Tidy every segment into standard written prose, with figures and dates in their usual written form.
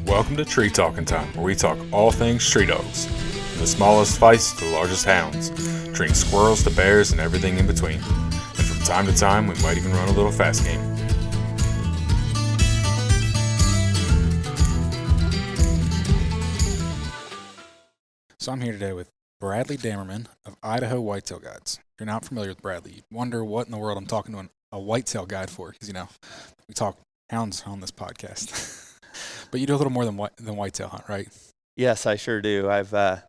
Welcome to Tree Talking Time, where we talk all things tree dogs. From the smallest fights to the largest hounds, treating squirrels to bears and everything in between. And from time to time, we might even run a little fast game. So I'm here today with Bradley Dammerman of Idaho Whitetail Guides. If you're not familiar with Bradley, you'd wonder what in the world I'm talking to a whitetail guide for, because, we talk hounds on this podcast. But you do a little more than whitetail hunt, right? Yes, I sure do. I've a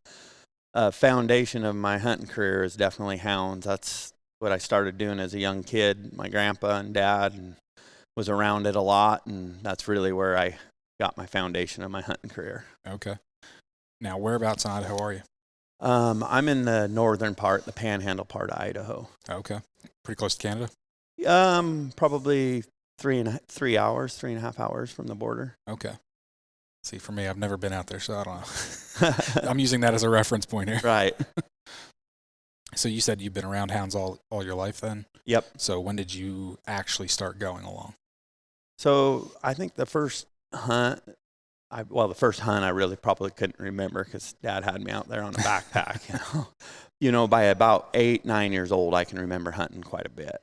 foundation of my hunting career is definitely hounds. That's what I started doing as a young kid. My grandpa and dad and was around it a lot, and that's really where I got my foundation of my hunting career. Okay. Now, whereabouts in Idaho are you? I'm in the northern part, the panhandle part of Idaho. Okay. Pretty close to Canada? Probably 3.5 hours from the border. Okay. See, for me, I've never been out there, so I don't know. I'm using that as a reference point here. Right. So you said you've been around hounds all your life then? Yep. So when did you actually start going along? So I think the first hunt I really probably couldn't remember because Dad had me out there on a backpack. By about 8-9 years old, I can remember hunting quite a bit,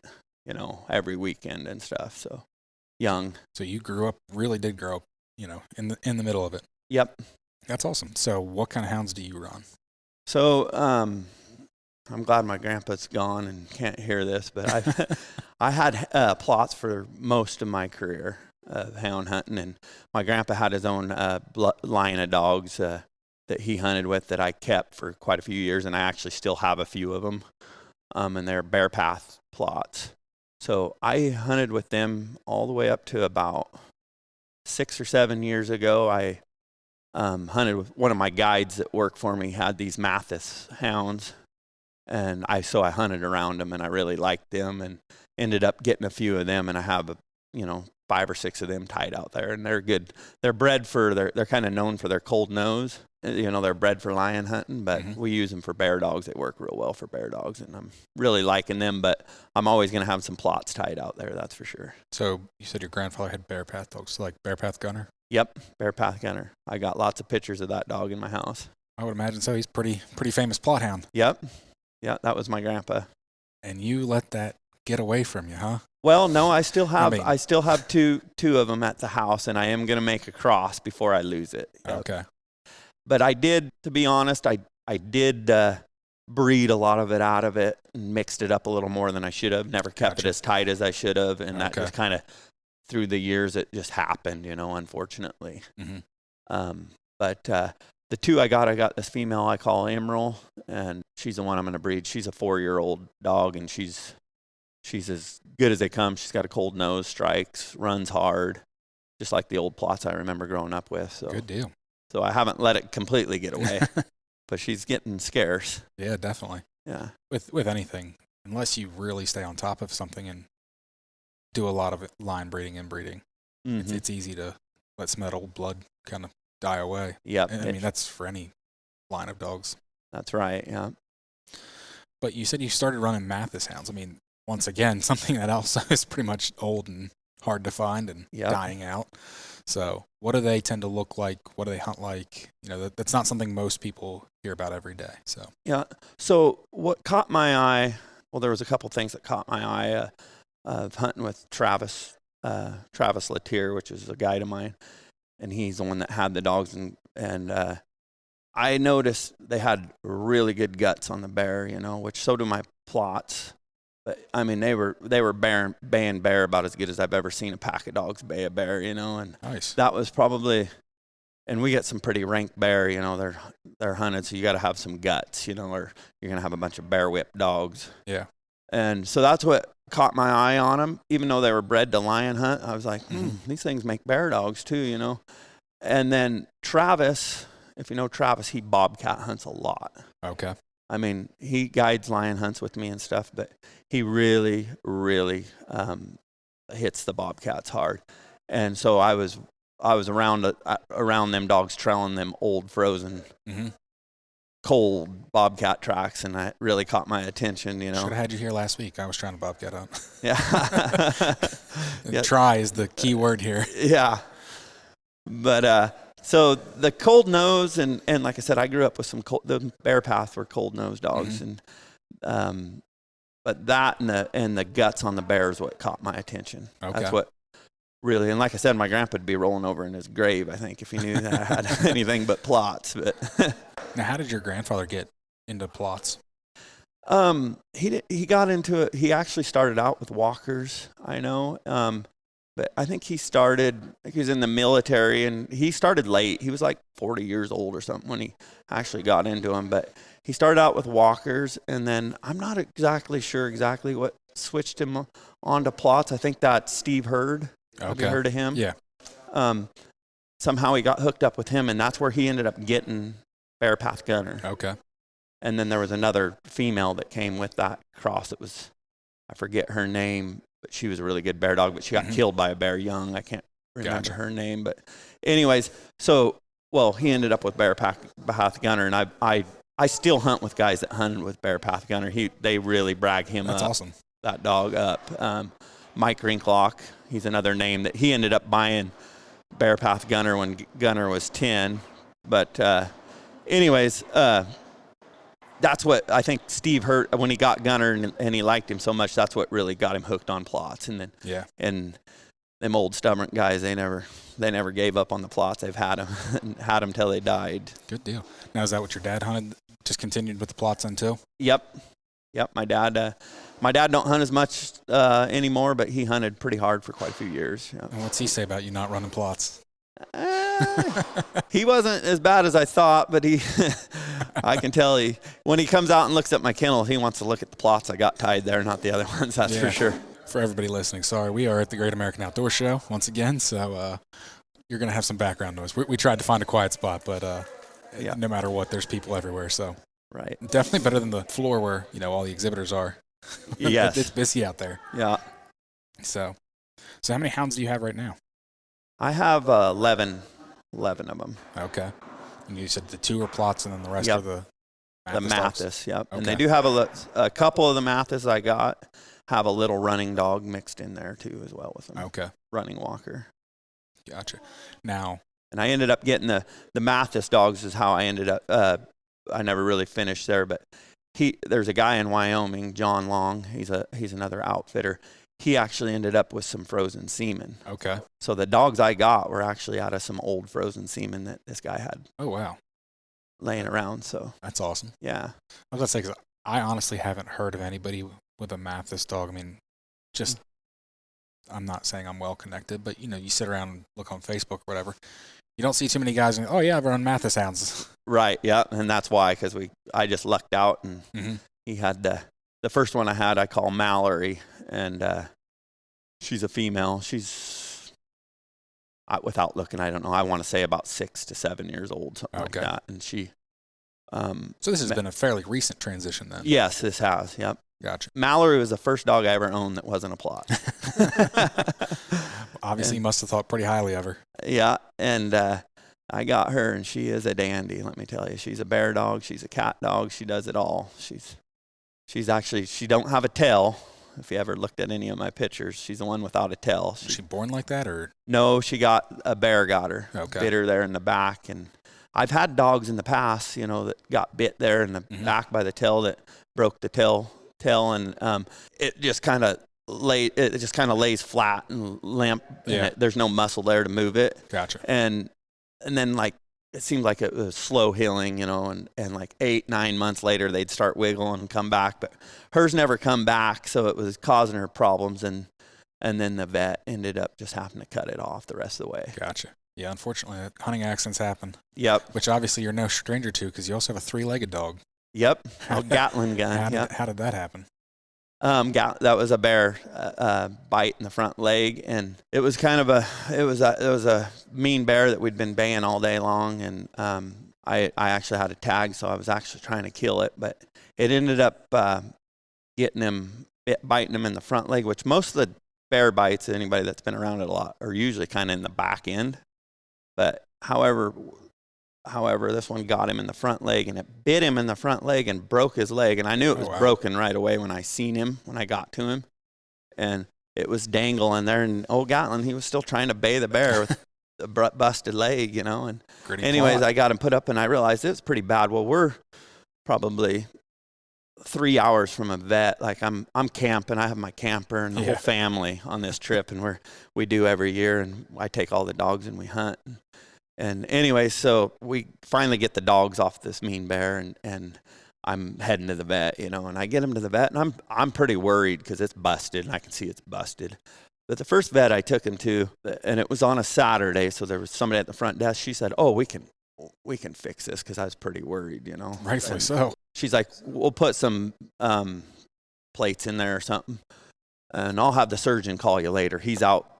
every weekend and stuff. So young. So you really did grow up, in the middle of it. Yep. That's awesome. So what kind of hounds do you run? So I'm glad my grandpa's gone and can't hear this, but I had plots for most of my career of hound hunting, and my grandpa had his own line of dogs that he hunted with that I kept for quite a few years, and I actually still have a few of them, and they're bear path plots. So I hunted with them all the way up to about 6 or 7 years ago. I hunted with one of my guides that worked for me, had these Matthes Hounds, and I hunted around them, and I really liked them, and ended up getting a few of them, and I have 5 or 6 of them tied out there, and they're good. They're bred they're kind of known for their cold nose. They're bred for lion hunting, but we use them for bear dogs. They work real well for bear dogs, and I'm really liking them, but I'm always going to have some plots tied out there, that's for sure. So you said your grandfather had bear path dogs, like bear path gunner? Yep, bear path gunner. I got lots of pictures of that dog in my house. I would imagine so. He's pretty famous plot hound. Yep. Yeah, that was my grandpa. And you let that get away from you, huh? Well, no, I still have two of them at the house, and I am going to make a cross before I lose it. Yep. Okay. But I did, to be honest, I did breed a lot of it out of it and mixed it up a little more than I should have. Never kept it as tight as I should have, and that just kind of, through the years, it just happened, unfortunately. Mm-hmm. But the two I got this female I call Emerald, and she's the one I'm going to breed. She's a 4-year-old dog, and she's as good as they come. She's got a cold nose, strikes, runs hard, just like the old plots I remember growing up with. So good deal. So I haven't let it completely get away, but she's getting scarce. Yeah, definitely. Yeah. With anything, unless you really stay on top of something and do a lot of line breeding and breeding, it's easy to let some of that old blood kind of die away. Yep. I mean, that's for any line of dogs. That's right, yeah. But you said you started running Matthes Hounds. I mean, once again, something that also is pretty much old and hard to find and dying out. So what do they tend to look like? What do they hunt like? That's not something most people hear about every day. So yeah. So what caught my eye, well, there was a couple things that caught my eye of hunting with Travis Latier, which is a guide of mine, and he's the one that had the dogs, and I noticed they had really good guts on the bear, which so do my plots. But I mean, they were baying bear about as good as I've ever seen a pack of dogs bay a bear, and nice. That was probably, and we get some pretty rank bear, they're hunted, so you got to have some guts, or you're gonna have a bunch of bear whip dogs. Yeah. And so that's what caught my eye on them. Even though they were bred to lion hunt, I was like, these things make bear dogs too, And then Travis, if you know Travis, he bobcat hunts a lot. Okay. I mean, he guides lion hunts with me and stuff, but he really, really hits the bobcats hard. And so I was around them dogs, trailing them old frozen cold bobcat tracks, and that really caught my attention, Should have had you here last week. I was trying to bobcat hunt. Yeah. Try is the key word here. Yeah. But So the cold nose and like I said, I grew up with the bear path were cold nose dogs, and but that and the guts on the bear is what caught my attention. Okay. That's what really, and like I said, my grandpa would be rolling over in his grave, I think, if he knew that I had anything but plots. But now, how did your grandfather get into plots? He got into it. He actually started out with walkers, I know. But I think he was in the military, and he started late. He was like 40 years old or something when he actually got into them. But he started out with walkers, and then I'm not exactly sure what switched him onto plots. I think that's Steve Hurd. Okay. Have you heard of him? Yeah. Somehow he got hooked up with him, and that's where he ended up getting Bear Path Gunner. Okay. And then there was another female that came with that cross. It was, I forget her name, but she was a really good bear dog, but she got killed by a bear young. I can't remember her name. But anyways, he ended up with Bear Path Gunner, and I still hunt with guys that hunted with Bear Path Gunner. They really brag him up. That's awesome. That dog up. Mike Rinklock, he's another name that he ended up buying Bear Path Gunner when Gunner was 10. But anyways, that's what I think Steve Hurt, when he got Gunner and he liked him so much, that's what really got him hooked on plots. And then, and them old stubborn guys, they never gave up on the plots. They've had them till they died. Good deal. Now, is that what your dad hunted? Just continued with the plots until? Yep. My dad don't hunt as much anymore, but he hunted pretty hard for quite a few years. Yeah. And what's he say about you not running plots? He wasn't as bad as I thought, but I can tell when he comes out and looks at my kennel, he wants to look at the plots I got tied there, not the other ones. That's for sure. For everybody listening, sorry, we are at the Great American Outdoor Show once again, so you're going to have some background noise. We tried to find a quiet spot, but no matter what, there's people everywhere, so right. Definitely better than the floor where all the exhibitors are. Yes. It's busy out there. Yeah. So how many hounds do you have right now? I have 11 of them. Okay. And you said the 2 are plots, and then the rest are the Matthes. Yep. Okay. And they do have a couple of the Matthes I got have a little running dog mixed in there too as well with them. Okay. Running walker. Gotcha. Now. And I ended up getting the Matthes dogs is how I ended up. I never really finished there, but there's a guy in Wyoming, John Long. He's another outfitter. He actually ended up with some frozen semen. Okay. So the dogs I got were actually out of some old frozen semen that this guy had. Oh, wow. Laying around. So that's awesome. Yeah. I was going to say, 'cause I honestly haven't heard of anybody with a Matthes dog. I mean, I'm not saying I'm well connected, but you sit around and look on Facebook or whatever. You don't see too many guys going, oh yeah, I've run Matthes Hounds. Right. Yeah. And that's why, because I just lucked out, and he had the first one I call Mallory, and she's a female. She's without looking, I don't know. I want to say about 6 to 7 years old, something like that. And she. So this has been a fairly recent transition then. Yes, this has. Yep. Gotcha. Mallory was the first dog I ever owned that wasn't a plot. Obviously, you must have thought pretty highly of her. Yeah, and I got her, and she is a dandy. Let me tell you, she's a bear dog. She's a cat dog. She does it all. She's actually, she don't have a tail. If you ever looked at any of my pictures, she's the one without a tail. Was she born like that, or? No, a bear got her. Okay. Bit her there in the back, and I've had dogs in the past, that got bit there in the back by the tail that broke the tail, and it just kind of lays flat and limp. Yeah. And there's no muscle there to move it. Gotcha. And then it seemed like it was slow healing, and like 8-9 months later they'd start wiggling and come back, but hers never come back, so it was causing her problems, and then the vet ended up just having to cut it off the rest of the way. Gotcha. Yeah, unfortunately, hunting accidents happen. Yep. Which obviously you're no stranger to, because you also have a 3-legged dog. Yep. Gatling gun. How did that happen? That was a bear bite in the front leg, and it was a mean bear that we'd been baying all day long, and I actually had a tag, so I was actually trying to kill it, but it ended up biting him in the front leg, which most of the bear bites, anybody that's been around it a lot, are usually kind of in the back end. But however, this one got him in the front leg, and it bit him in the front leg and broke his leg. And I knew it was broken right away when I got to him. And it was dangling there. And old Gatlin, he was still trying to bay the bear busted leg, and Gritty anyways, plot. I got him put up and I realized it was pretty bad. Well, we're probably 3 hours from a vet. Like I'm camping. I have my camper and the whole family on this trip, and we do every year, and I take all the dogs and we hunt. And anyway, so we finally get the dogs off this mean bear, and I'm heading to the vet, and I get him to the vet, and I'm pretty worried because it's busted, and I can see it's busted. But the first vet I took him to, and it was on a Saturday, so there was somebody at the front desk. She said, "Oh, we can fix this," because I was pretty worried, Rightfully and so. she's like, "We'll put some plates in there or something, and I'll have the surgeon call you later. He's out."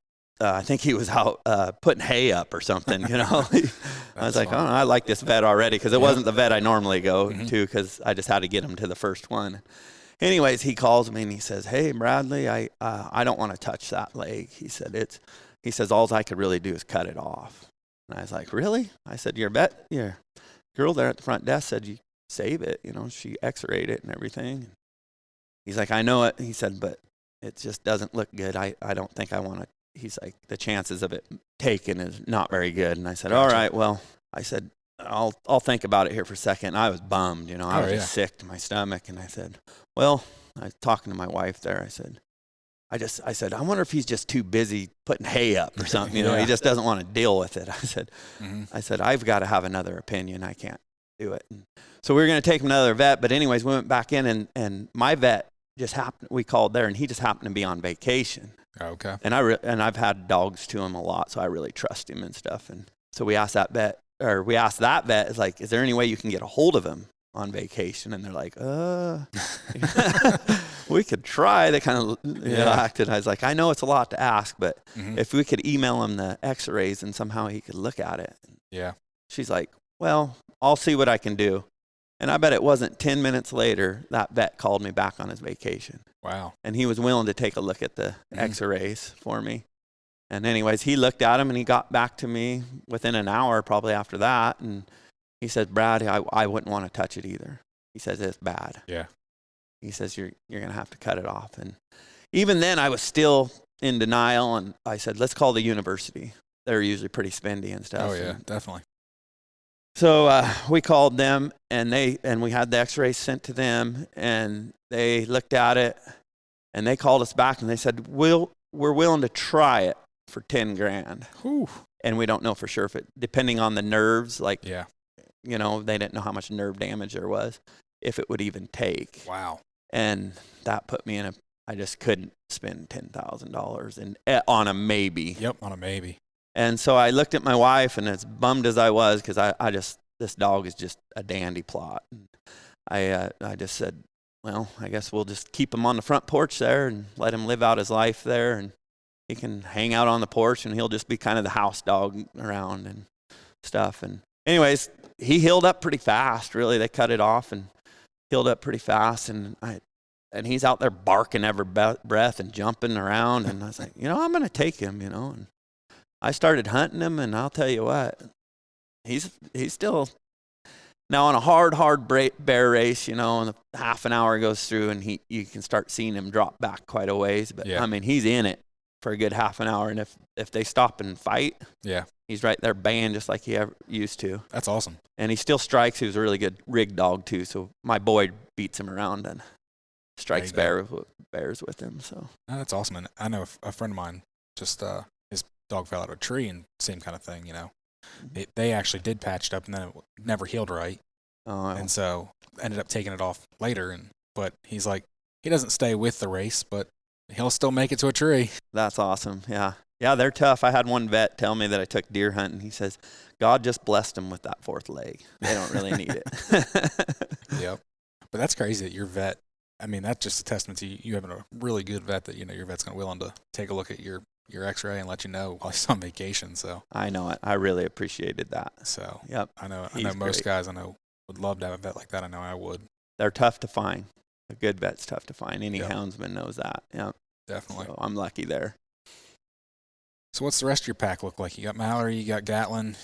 I think he was out putting hay up or something, I was like, fun. Oh, I like this vet already, because it wasn't the vet I normally go to, because I just had to get him to the first one. Anyways, he calls me and he says, "Hey, Bradley, I don't want to touch that leg." He says, "All I could really do is cut it off." And I was like, "Really?" I said, Your girl there at the front desk said you save it. She x-rayed it and everything. He's like, "I know it." He said, "But it just doesn't look good. I don't think I want to." He's like, "The chances of it taken is not very good." And I said, "All right, well," I said, I'll think about it here for a second." And I was bummed, I was just sick to my stomach. And I said, "Well," I was talking to my wife there. I said, I wonder if he's just too busy putting hay up or something. He just doesn't want to deal with it. I said, "I've got to have another opinion. I can't do it." And so we were going to take him to another vet. But anyways, we went back in, and my vet we called there, and he just happened to be on vacation. Okay. And I've had dogs to him a lot, so I really trust him and stuff. And so we asked that vet, is like, "Is there any way you can get a hold of him on vacation?" And they're like, "We could try." They kind of acted. I was like, "I know it's a lot to ask, but if we could email him the x-rays and somehow he could look at it." Yeah. She's like, "Well, I'll see what I can do." And I bet it wasn't 10 minutes later, that vet called me back on his vacation. Wow. And he was willing to take a look at the x-rays for me. And anyways, he looked at them and he got back to me within an hour probably after that. And he said, "Brad, I wouldn't want to touch it either." He says, "It's bad." Yeah. He says, you're going to have to cut it off." And even then I was still in denial. And I said, "Let's call the university. They're usually pretty spendy and stuff." Oh yeah, definitely. So we called them, and we had the x-rays sent to them, and they looked at it, and they called us back and they said, we're willing to try it for $10,000. Whew. And we don't know for sure if it, depending on the nerves, like, they didn't know how much nerve damage there was, if it would even take. Wow. And that put me I just couldn't spend $10,000 on a maybe. Yep, on a maybe. And so I looked at my wife, and as bummed as I was, because this dog is just a dandy plot. And I just said, "Well, I guess we'll just keep him on the front porch there and let him live out his life there. And he can hang out on the porch, and he'll just be kind of the house dog around and stuff." And anyways, he healed up pretty fast, really. They cut it off and healed up pretty fast. And he's out there barking every breath and jumping around. And I was like, I'm going to take him, And I started hunting him, and I'll tell you what, he's still now on a hard bear race, and half an hour goes through, and you can start seeing him drop back quite a ways. But I mean, he's in it for a good half an hour, and if they stop and fight, he's right there baying just like he ever used to. That's awesome. And he still strikes. He was a really good rig dog too. So my boy beats him around and strikes bears with him. So that's awesome. And I know a friend of mine just his dog fell out of a tree, and same kind of thing. They actually did patch it up, and then it never healed right. And so ended up taking it off later. But he's like, he doesn't stay with the race, but he'll still make it to a tree. That's awesome. Yeah. Yeah, they're tough. I had one vet tell me that I took deer hunting. He says, "God just blessed them with that fourth leg. They don't really need it." Yep. But that's crazy that your vet, I mean, that's just a testament to you having a really good vet that, your vet's willing to take a look at your x-ray and let you know while he's on vacation. So I know it. I really appreciated that. So yep. I know most guys would love to have a vet like that. I know I would. They're tough to find. A good vet's tough to find. Any houndsman knows that. Yeah. Definitely. So I'm lucky there. So what's the rest of your pack look like? You got Mallory, you got Gatlin.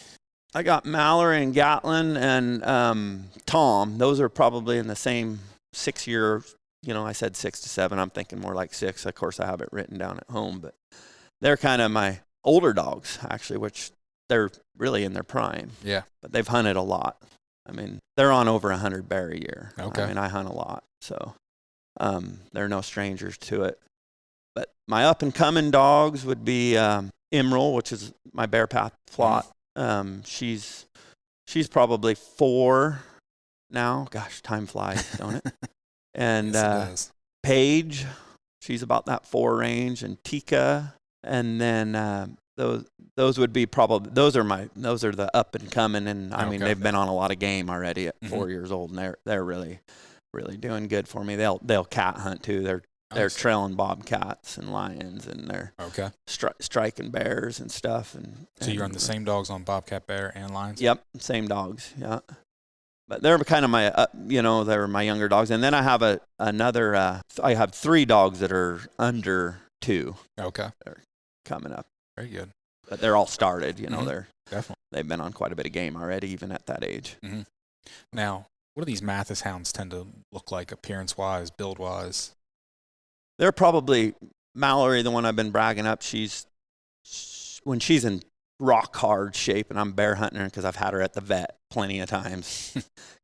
I got Mallory and Gatlin and Tom. Those are probably in the same 6 year. I said 6 to 7. I'm thinking more like 6. Of course, I have it written down at home, but they're kind of my older dogs, actually, which they're really in their prime. Yeah. But they've hunted a lot. I mean, they're on over 100 bear a year. Okay. I mean, I hunt a lot, so they're no strangers to it. But my up-and-coming dogs would be Emerald, which is my bear path plot. She's probably 4 now. Gosh, time flies, don't it? And Yes, it Paige, she's about that 4 range, and Tika, and then those would be probably those are the up and coming, and I mean they've been on a lot of game already at 4 years old, and they're really doing good for me. They'll cat hunt too. They're trailing bobcats and lions, and they're striking bears and stuff. So you run the same dogs on bobcat, bear, and lions? Yep, same dogs. Yeah, but they're kind of my they're my younger dogs, and then I have another. I have 3 dogs that are under 2. Okay, they're coming up. Very good. But they're all started. They've been on quite a bit of game already, even at that age. Mm-hmm. Now, what do these Matthes Hounds tend to look like, appearance-wise, build-wise? They're probably Mallory, the one I've been bragging up. When she's in rock hard shape, and I'm bear hunting her because I've had her at the vet plenty of times,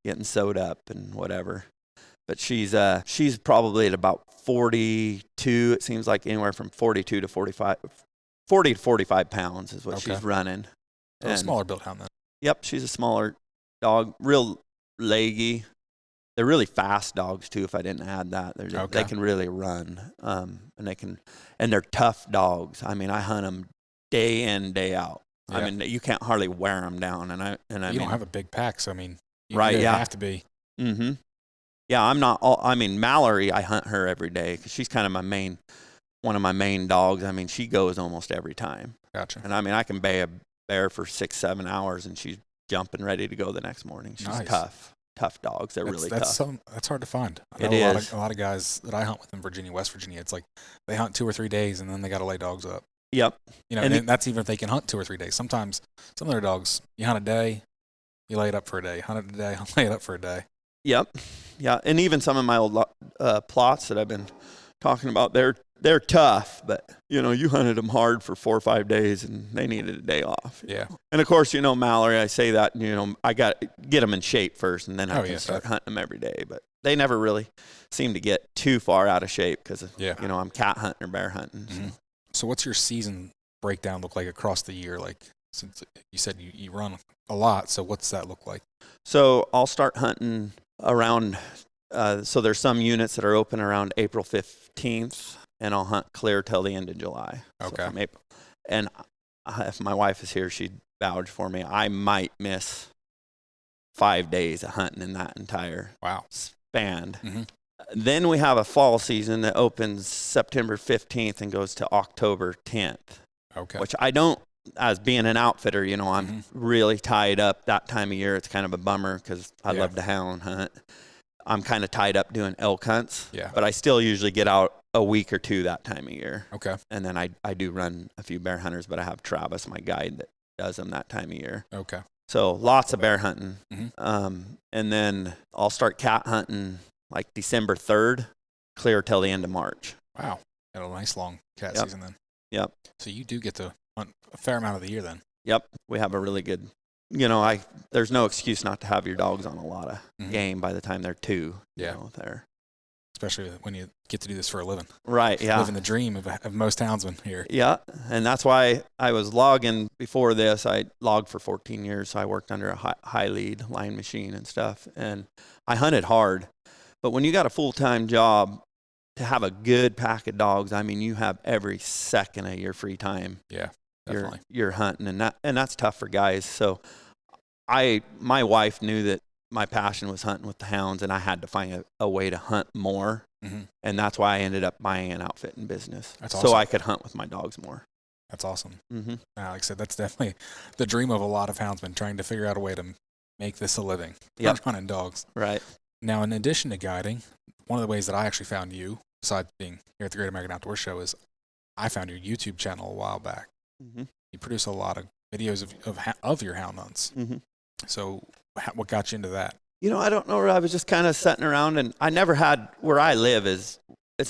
getting sewed up and whatever. But she's probably at about 42. It seems like anywhere from 42 to 45, 40 to 45 pounds is what she's running. So a smaller built hound then. Yep, she's a smaller dog, real leggy. They're really fast dogs too. If I didn't add that, they can really run, and they're tough dogs. I mean, I hunt them day in, day out. Yeah. I mean, you can't hardly wear them down. You don't have a big pack, so I mean, you have to be. Mm-hmm. Yeah, I'm not. Mallory, I hunt her every day because she's kind of one of my main dogs. I mean, she goes almost every time. Gotcha. And I mean, I can bay a bear for 6-7 hours, and she's jumping ready to go the next morning. She's tough dogs. They're really tough. That's hard to find. It is. A lot of guys that I hunt with in Virginia, West Virginia, it's like they hunt 2 or 3 days and then they got to lay dogs up. Yep. And that's even if they can hunt 2 or 3 days. Sometimes some of their dogs, you hunt a day, you lay it up for a day. Hunt it a day, lay it up for a day. Yep. Yeah. And even some of my old plots that I've been talking about, they're tough, but you hunted them hard for 4 or 5 days and they needed a day off. Yeah. And of course, Mallory, I say that, I got to get them in shape first, and then I can start hunting them every day. But they never really seem to get too far out of shape because, I'm cat hunting or bear hunting. Mm-hmm. So what's your season breakdown look like across the year? Like, since you said you run a lot, so what's that look like? So I'll start hunting around, so there's some units that are open around April 15th, and I'll hunt clear till the end of July. Okay. So from April. And if my wife is here, she'd vouch for me. I might miss 5 days of hunting in that entire span. Mm-hmm. Then we have a fall season that opens September 15th and goes to October 10th. Okay. Which I don't, as being an outfitter, I'm really tied up that time of year. It's kind of a bummer because I love to hound hunt. I'm kind of tied up doing elk hunts. Yeah. But I still usually get out a week or 2 that time of year. Okay. And then I do run a few bear hunters, but I have Travis, my guide, that does them that time of year. Okay. So lots of bear hunting. Mm-hmm. And then I'll start cat hunting like December 3rd, clear till the end of March. Wow. Got a nice long cat season then. Yep. So you do get to hunt a fair amount of the year then. Yep. We have a really good, there's no excuse not to have your dogs on a lot of game by the time they're 2. Yeah. Especially when you get to do this for a living. Right, yeah. Living the dream of most houndsmen here. Yeah, and that's why I was logging before this. I logged for 14 years, so I worked under a high lead line machine and stuff, and I hunted hard. But when you got a full-time job, to have a good pack of dogs, I mean, you have every second of your free time. Yeah, definitely. You're hunting, and that's tough for guys. So my wife knew that my passion was hunting with the hounds, and I had to find a way to hunt more. Mm-hmm. And that's why I ended up buying an outfitting business. That's awesome. So I could hunt with my dogs more. That's awesome. Mm-hmm. Like I said, that's definitely the dream of a lot of houndsmen, trying to figure out a way to make this a living. Yep. Hunting dogs. Right. Now, in addition to guiding, one of the ways that I actually found you, besides being here at the Great American Outdoor Show, is I found your YouTube channel a while back. Mm-hmm. You produce a lot of videos of your hound hunts. Mm-hmm. So what got you into that? I don't know. I was just kind of sitting around, and I never had, where I live it's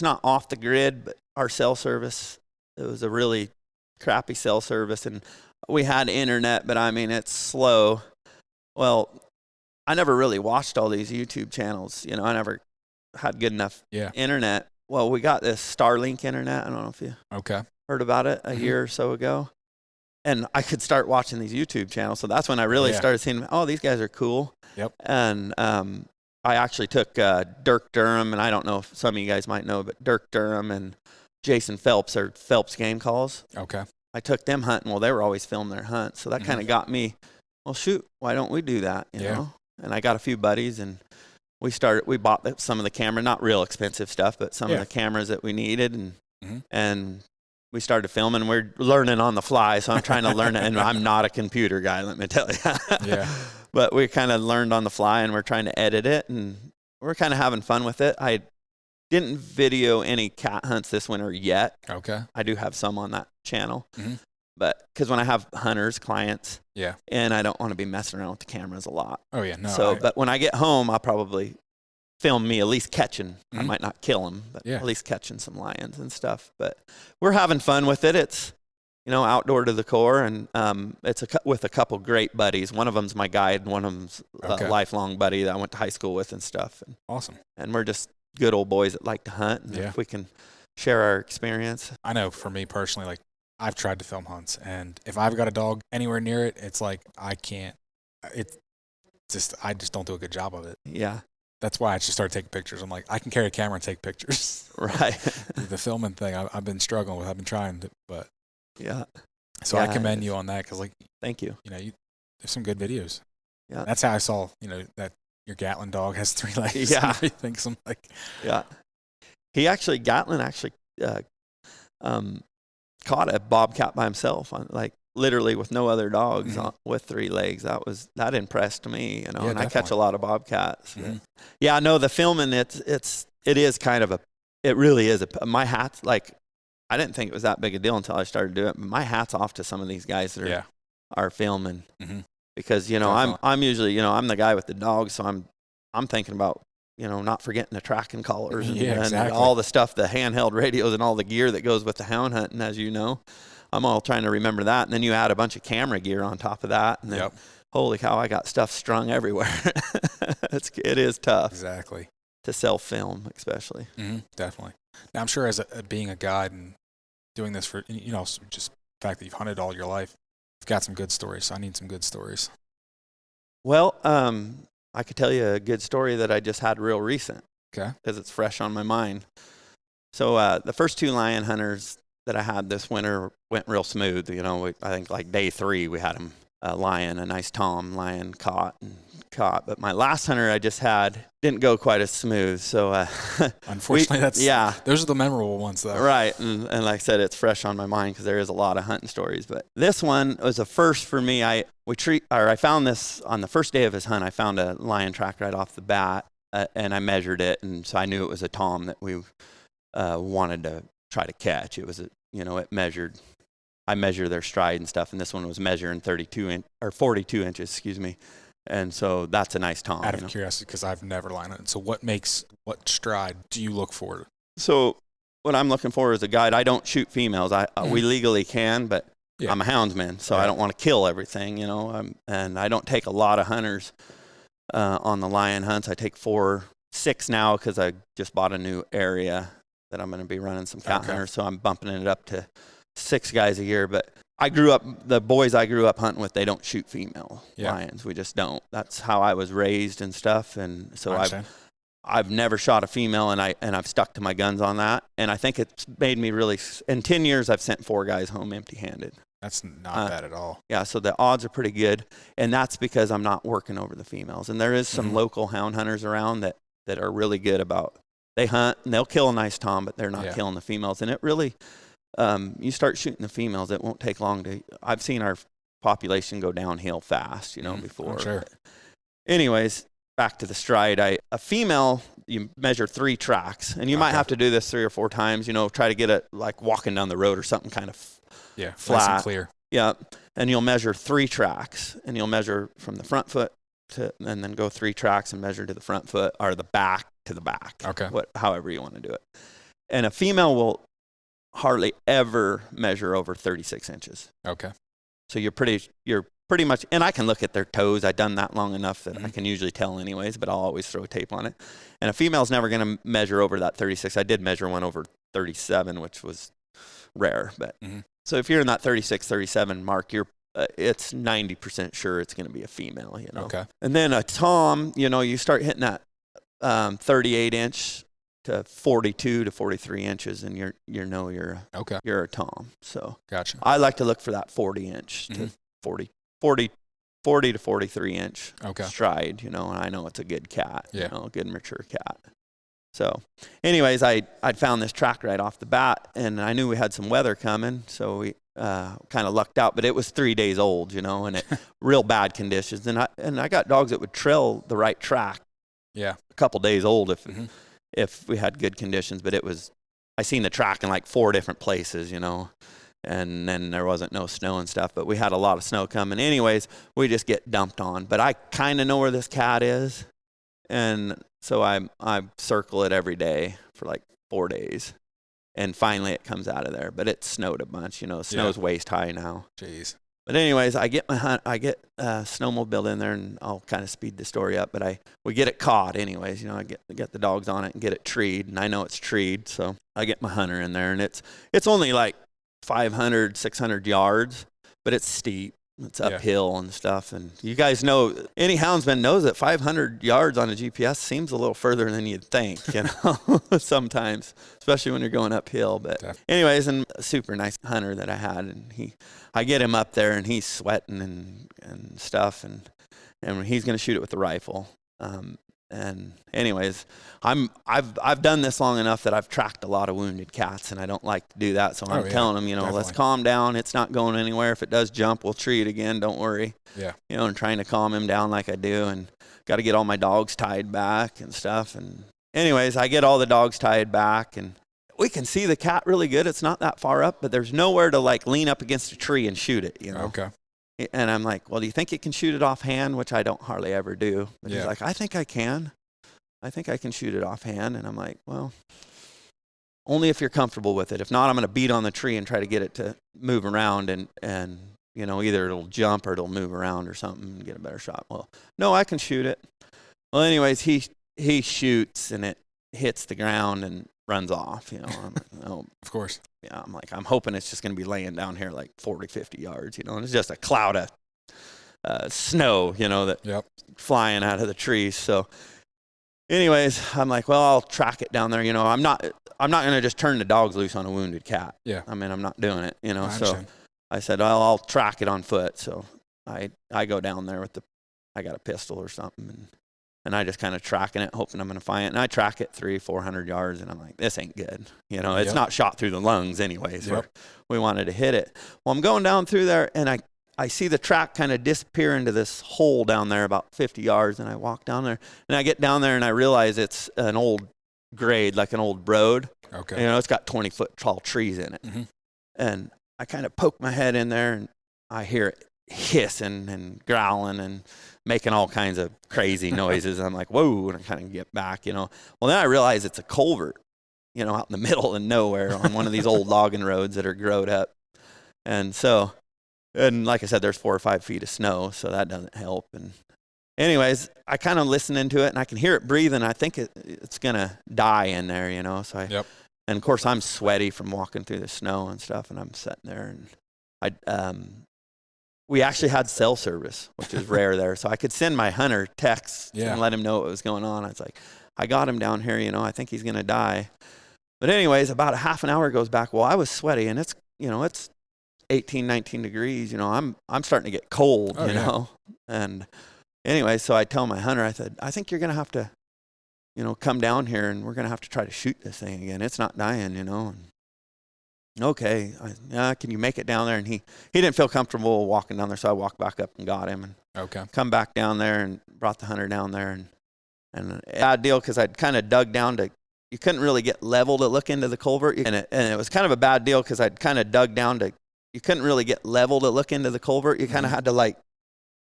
not off the grid, but our cell service, it was a really crappy cell service, and we had internet, but I mean, it's slow. Well, I never really watched all these YouTube channels. You know, I never had good enough internet. Well, we got this Starlink internet. I don't know if you heard about it a year or so ago. And I could start watching these YouTube channels. So that's when I really started seeing, oh, these guys are cool. Yep. And I actually took Dirk Durham, and I don't know if some of you guys might know, but Dirk Durham and Jason Phelps are Phelps Game Calls. Okay. I took them hunting. Well, they were always filming their hunts. So that kind of got me, well, shoot, why don't we do that, you know? And I got a few buddies, and we bought some of the camera, not real expensive stuff, but some of the cameras that we needed, and we started filming. We're learning on the fly, so I'm trying to learn it, and I'm not a computer guy, let me tell you. But we kind of learned on the fly, and we're trying to edit it, and we're kind of having fun with it. I didn't video any cat hunts this winter yet. Okay. I do have some on that channel. But because when I have hunters, clients, and I don't want to be messing around with the cameras a lot. Oh, yeah. No. So, but when I get home, I'll probably film me at least catching. I might not kill them, but at least catching some lions and stuff. But we're having fun with it. It's, you know, outdoor to the core, and it's with a couple great buddies. One of them's my guide, and one of them's a lifelong buddy that I went to high school with and stuff. And, awesome. And we're just good old boys that like to hunt, and if we can share our experience. I know for me personally, like, I've tried to film hunts, and if I've got a dog anywhere near it, it's like I can't. I just don't do a good job of it. Yeah. That's why I just started taking pictures. I'm like, I can carry a camera and take pictures. Right. The filming thing, I've been struggling with. I've been trying to, but So yeah, I commend you on that, because, like, thank you. You know, there's some good videos. Yeah. That's how I saw, you know, that your Gatlin dog has 3 legs. Yeah. And everything. So I'm like, Gatlin actually caught a bobcat by himself, on, like, literally with no other dogs with 3 legs. That impressed me, you know. And definitely. I catch a lot of bobcats. Yeah, no, the filming, it is kind of it really is my hat's like, I didn't think it was that big a deal until I started doing it. But my hat's off to some of these guys that are filming, because, you know, I'm usually, you know, I'm the guy with the dog, so I'm thinking about, you know, not forgetting the tracking collars and all the stuff, the handheld radios and all the gear that goes with the hound hunting, as you know. I'm all trying to remember that. And then you add a bunch of camera gear on top of that. And then, holy cow, I got stuff strung everywhere. It is tough. Exactly. To self-film, especially. Definitely. Now, I'm sure as being a guide and doing this for, you know, just the fact that you've hunted all your life, you've got some good stories. So I need some good stories. Well, I could tell you a good story that I just had real recent. Okay. Because it's fresh on my mind. So the first 2 lion hunters that I had this winter went real smooth. You know, I think like day 3 we had him a nice tom lion caught. But my last hunter I just had didn't go quite as smooth. So unfortunately, those are the memorable ones, though. Right, and like I said, it's fresh on my mind because there is a lot of hunting stories. But this one was a first for me. I found this on the first day of his hunt. I found a lion track right off the bat, and I measured it, and so I knew it was a tom that we wanted to try to catch. It was it measured. I measure their stride and stuff, and this one was measuring 42 inches, excuse me. And so that's a nice tom. Out of curiosity, because I've never line hunted. So what stride do you look for? So what I'm looking for as a guide, I don't shoot females. We legally can, but I'm a houndsman, so I don't want to kill everything, you know. And I don't take a lot of hunters on the lion hunts. I take 6 now because I just bought a new area that I'm going to be running some cat hunters. So I'm bumping it up to 6 guys a year. But the boys I grew up hunting with, they don't shoot female lions. We just don't. That's how I was raised and stuff. And so I've never shot a female, and I've stuck to my guns on that. And I think it's made me really, in 10 years, I've sent 4 guys home empty-handed. That's not bad at all. Yeah, so the odds are pretty good. And that's because I'm not working over the females. And there is some local hound hunters around that are really good about, they hunt and they'll kill a nice tom, but they're not killing the females. And it really, you start shooting the females, it won't take long I've seen our population go downhill fast, before. I'm sure. Anyways, back to the stride. A female, you measure 3 tracks, and you might have to do this 3 or 4 times, try to get it like walking down the road or something kind of flat. Nice and clear. Yeah, and you'll measure 3 tracks, and you'll measure from the front foot and then go 3 tracks and measure to the front foot or the back to the back. Okay. However you want to do it. And a female will hardly ever measure over 36 inches. Okay. So you're pretty much, and I can look at their toes. I've done that long enough that I can usually tell anyways, but I'll always throw tape on it. And a female's never going to measure over that 36. I did measure one over 37, which was rare. But so if you're in that 36, 37 mark, it's 90% sure it's going to be a female, you know. Okay. And then a tom, you know, you start hitting that 38 inch to 42 to 43 inches, and you're a tom. So gotcha. I like to look for that 40 inch to 40 to 43 inch stride, you know, and I know it's a good cat, you know, a good mature cat. So anyways, I'd found this track right off the bat, and I knew we had some weather coming, so we kind of lucked out, but it was 3 days old, you know, and it real bad conditions. And I got dogs that would trail the right track. Yeah. A couple days old if we had good conditions, but I seen the track in like 4 different places, you know, and then there wasn't no snow and stuff, but we had a lot of snow coming. Anyways, we just get dumped on, but I kind of know where this cat is. And so I circle it every day for like 4 days. And finally it comes out of there, but it snowed a bunch, you know, snow's waist high now. Jeez. But anyways, I get snowmobile in there, and I'll kind of speed the story up, but we get it caught anyways, you know, I get the dogs on it and get it treed, and I know it's treed. So I get my hunter in there, and it's only like 500, 600 yards, but it's steep. It's uphill and stuff. And you guys know, any houndsman knows that 500 yards on a GPS seems a little further than you'd think, you know, sometimes, especially when you're going uphill. But anyways, and a super nice hunter that I had, and I get him up there, and he's sweating and stuff, and he's going to shoot it with the rifle. And anyways, I've done this long enough that I've tracked a lot of wounded cats, and I don't like to do that. So I'm telling them, you know, let's calm down. It's not going anywhere. If it does jump, we'll tree it again. Don't worry. Yeah. You know, and trying to calm him down like I do, and got to get all my dogs tied back and stuff. And anyways, I get all the dogs tied back, and we can see the cat really good. It's not that far up, but there's nowhere to like lean up against a tree and shoot it, you know. Okay. And I'm like, well, do you think you can shoot it offhand? Which I don't hardly ever do. But he's like, I think I can. I think I can shoot it offhand. And I'm like, well, only if you're comfortable with it. If not, I'm going to beat on the tree and try to get it to move around, and you know, either it'll jump or it'll move around or something and get a better shot. Well, no, I can shoot it. Well, anyways, he shoots, and it hits the ground and runs off, you know. I'm like, oh, of course. Yeah, I'm like, I'm hoping it's just going to be laying down here like 40, 50 yards, you know, and it's just a cloud of snow, you know, that flying out of the trees. So anyways, I'm like, well, I'll track it down there, you know. I'm not going to just turn the dogs loose on a wounded cat. Yeah. I mean, I'm not doing it, you know. So I said, well, I'll track it on foot. So I go down there I got a pistol or something, and I just kind of tracking it, hoping I'm going to find it. And I track it 300-400 yards, and I'm like, this ain't good. You know, it's not shot through the lungs anyways. We wanted to hit it. Well, I'm going down through there, and I see the track kind of disappear into this hole down there about 50 yards, and I walk down there. And I get down there, and I realize it's an old grade, like an old road. Okay. You know, it's got 20-foot tall trees in it. Mm-hmm. And I kind of poke my head in there, and I hear it hissing and growling and making all kinds of crazy noises. I'm like, whoa, and I kind of get back, you know. Well, then I realize it's a culvert, you know, out in the middle of nowhere on one of these old logging roads that are growed up. And so, and like I said, there's 4 or 5 feet of snow, so that doesn't help. And anyways, I kind of listen into it, and I can hear it breathing. I think it's going to die in there, you know. So and of course, I'm sweaty from walking through the snow and stuff, and I'm sitting there, and we actually had cell service, which is rare there. So I could send my hunter texts and let him know what was going on. I was like, I got him down here, you know, I think he's going to die. But anyways, about a half an hour goes back. Well, I was sweaty, and it's 18, 19 degrees, you know, I'm starting to get cold, you know. And anyway, so I tell my hunter, I said, I think you're going to have to, you know, come down here, and we're going to have to try to shoot this thing again. It's not dying, you know. And okay, can you make it down there? And he didn't feel comfortable walking down there, so I walked back up and got him, and come back down there and brought the hunter down there, and a bad deal because I'd kind of dug down you couldn't really get level to look into the culvert, and it was kind of a bad deal because I'd kind of dug down you couldn't really get level to look into the culvert. You kind of had to like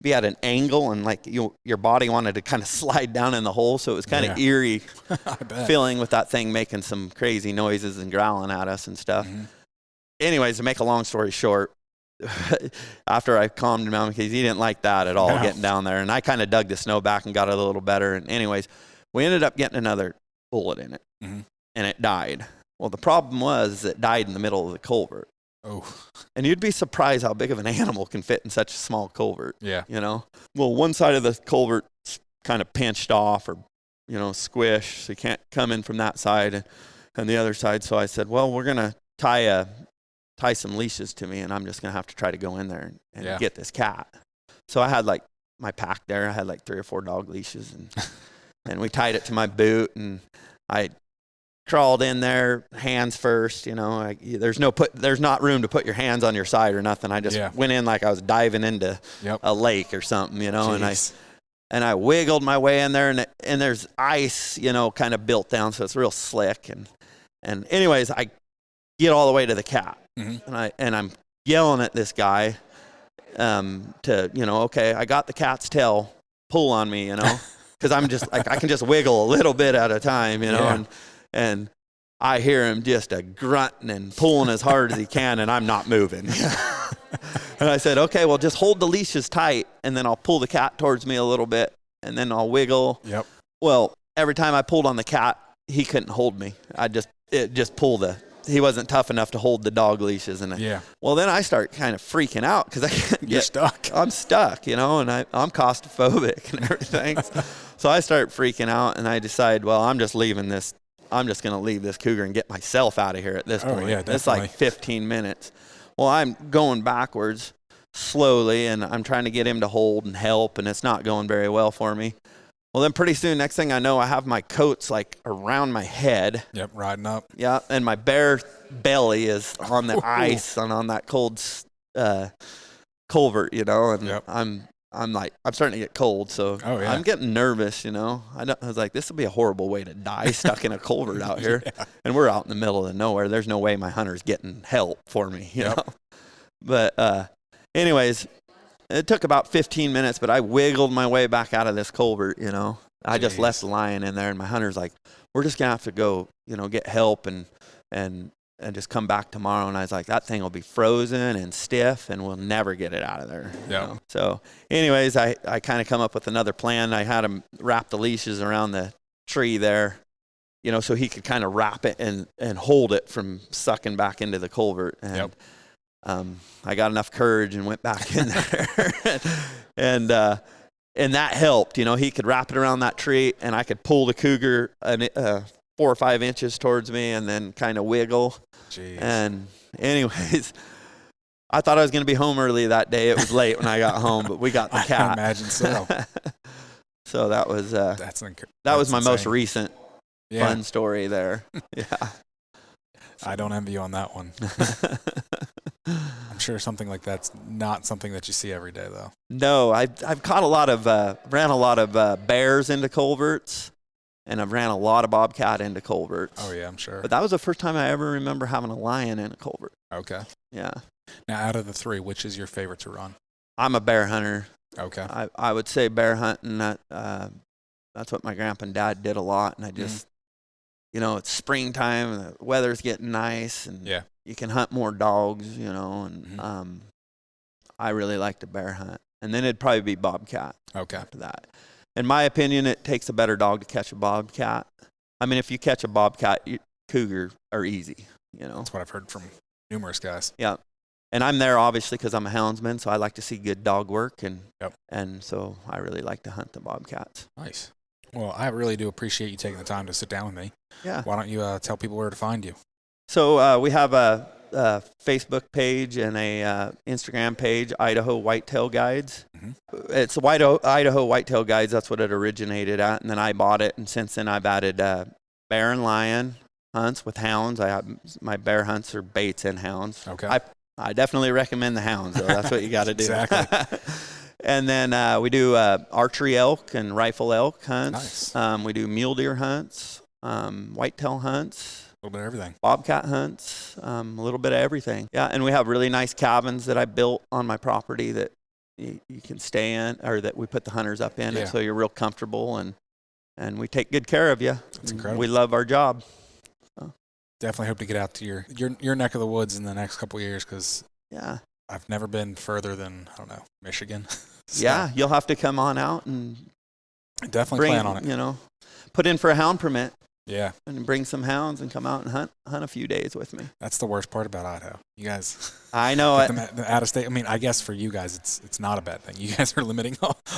be at an angle, and like your body wanted to kind of slide down in the hole, so it was kind of eerie feeling with that thing making some crazy noises and growling at us and stuff. Mm-hmm. Anyways, to make a long story short, after I calmed him down, because he didn't like that at all, getting down there. And I kind of dug the snow back and got it a little better. And anyways, we ended up getting another bullet in it, and it died. Well, the problem was it died in the middle of the culvert. Oh. And you'd be surprised how big of an animal can fit in such a small culvert. Yeah. You know? Well, one side of the culvert's kind of pinched off or, squished, so you can't come in from that side and the other side. So I said, well, we're going to tie some leashes to me, and I'm just going to have to try to go in there and get this cat. So I had like my pack there. I had like 3 or 4 dog leashes, and we tied it to my boot, and I crawled in there, hands first. There's not room to put your hands on your side or nothing. I just went in like I was diving into a lake or something, and I wiggled my way in there, and there's ice, kind of built down, so it's real slick. And anyways, I get all the way to the cat, and I'm yelling at this guy okay, I got the cat's tail, pull on me, because I'm just like, I can just wiggle a little bit at a time, and I hear him just grunting and pulling as hard as he can, and I'm not moving. And I said, okay, well, just hold the leashes tight, and then I'll pull the cat towards me a little bit, and then I'll wiggle. Yep. Well, every time I pulled on the cat, he couldn't hold me. It just pulled he wasn't tough enough to hold the dog leashes. Well, then I start kind of freaking out because I can't You're stuck. I'm stuck, and I'm claustrophobic and everything. So I start freaking out, and I decide, well, I'm just going to leave this cougar and get myself out of here at this point. Yeah, it's like 15 minutes. Well, I'm going backwards slowly, and I'm trying to get him to hold and help, and it's not going very well for me. Well, then pretty soon, next thing I know, I have my coats like around my head. Yep, riding up. Yeah, and my bare belly is on the ice and on that cold culvert, and I'm starting to get cold, so I'm getting nervous, I was like, this will be a horrible way to die, stuck in a culvert out here. And we're out in the middle of nowhere. There's no way my hunter's getting help for me, you know. But anyways, it took about 15 minutes, but I wiggled my way back out of this culvert, I just left the lion in there, and my hunter's like, we're just gonna have to go, get help and just come back tomorrow. And I was like, that thing will be frozen and stiff, and we'll never get it out of there. Yeah. So anyways, I kind of come up with another plan. I had him wrap the leashes around the tree there, so he could kind of wrap it and hold it from sucking back into the culvert. And I got enough courage and went back in there. And that helped. He could wrap it around that tree, and I could pull the cougar 4 or 5 inches towards me and then kind of wiggle. Jeez. And anyways, I thought I was going to be home early that day. It was late when I got home, but we got the cat. I imagine so. So that was that's my insane. most recent fun story there. Yeah. I don't envy you on that one. I'm sure something like that's not something that you see every day, though. No, I've caught ran a lot of bears into culverts, and I've ran a lot of bobcat into culverts. Oh, yeah, I'm sure. But that was the first time I ever remember having a lion in a culvert. Okay. Yeah. Now, out of the 3, which is your favorite to run? I'm a bear hunter. Okay. I would say bear hunting. That's what my grandpa and dad did a lot, and I just, it's springtime, and the weather's getting nice, and you can hunt more dogs, and I really like to bear hunt. And then it'd probably be bobcat. Okay. After that. In my opinion, it takes a better dog to catch a bobcat. I mean, if you catch a bobcat, cougar are easy, That's what I've heard from numerous guys. Yeah. And I'm there, obviously, because I'm a houndsman, so I like to see good dog work, and so I really like to hunt the bobcats. Nice. Well, I really do appreciate you taking the time to sit down with me. Yeah. Why don't you tell people where to find you? So we have a Facebook page and a Instagram page, Idaho Whitetail Guides. It's Idaho Whitetail Guides. That's what it originated at, and then I bought it, and since then I've added bear and lion hunts with hounds. I have my bear hunts are baits and hounds. Okay. I definitely recommend the hounds, though. That's what you got to do. Exactly. And then we do archery elk and rifle elk hunts. Nice. We do mule deer hunts, whitetail hunts. A little bit of everything. Bobcat hunts, a little bit of everything. Yeah, and we have really nice cabins that I built on my property that you can stay in, or that we put the hunters up in, and so you're real comfortable, and we take good care of you. That's incredible. We love our job. Definitely hope to get out to your neck of the woods in the next couple of years, because I've never been further than, I don't know, Michigan. So yeah, you'll have to come on out and definitely plan on it. You know, put in for a hound permit. Yeah. And bring some hounds and come out and hunt a few days with me. That's the worst part about Idaho. You guys. I know it. The out of state. I mean, I guess for you guys, it's not a bad thing. You guys are limiting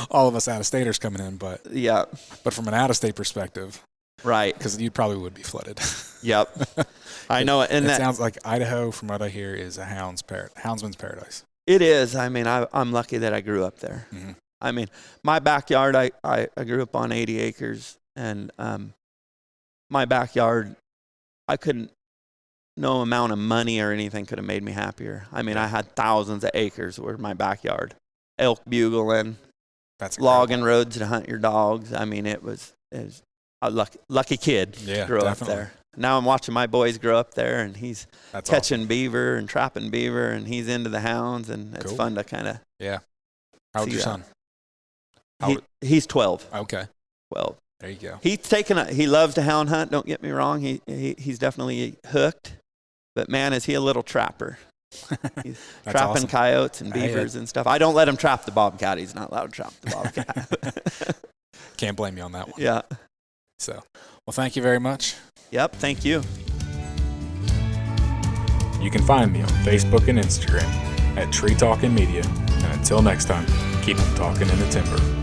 all of us out of staters coming in, but yeah. But from an out of state perspective, right? Because you probably would be flooded. Yep. I know it. And it sounds like Idaho, from what I hear, is a houndsman's paradise. It is. I mean, I'm lucky that I grew up there. Mm-hmm. I mean, my backyard, I grew up on 80 acres, and my backyard, no amount of money or anything could have made me happier. I mean, I had thousands of acres were my backyard. Elk bugling, logging roads to hunt your dogs. I mean, it was a lucky kid grew up there. Now I'm watching my boys grow up there, and he's catching beaver and trapping beaver, and he's into the hounds, and it's fun to kind of How old's your son? He's 12. Okay. 12. There you go. He loves to hound hunt. Don't get me wrong. He's definitely hooked, but man, is he a little trapper. He's trapping coyotes and beavers and stuff. I don't let him trap the bobcat. He's not allowed to trap the bobcat. Can't blame you on that one. Yeah. So, well, thank you very much. Yep. Thank you. You can find me on Facebook and Instagram at Tree Talking Media. And until next time, keep them talking in the timber.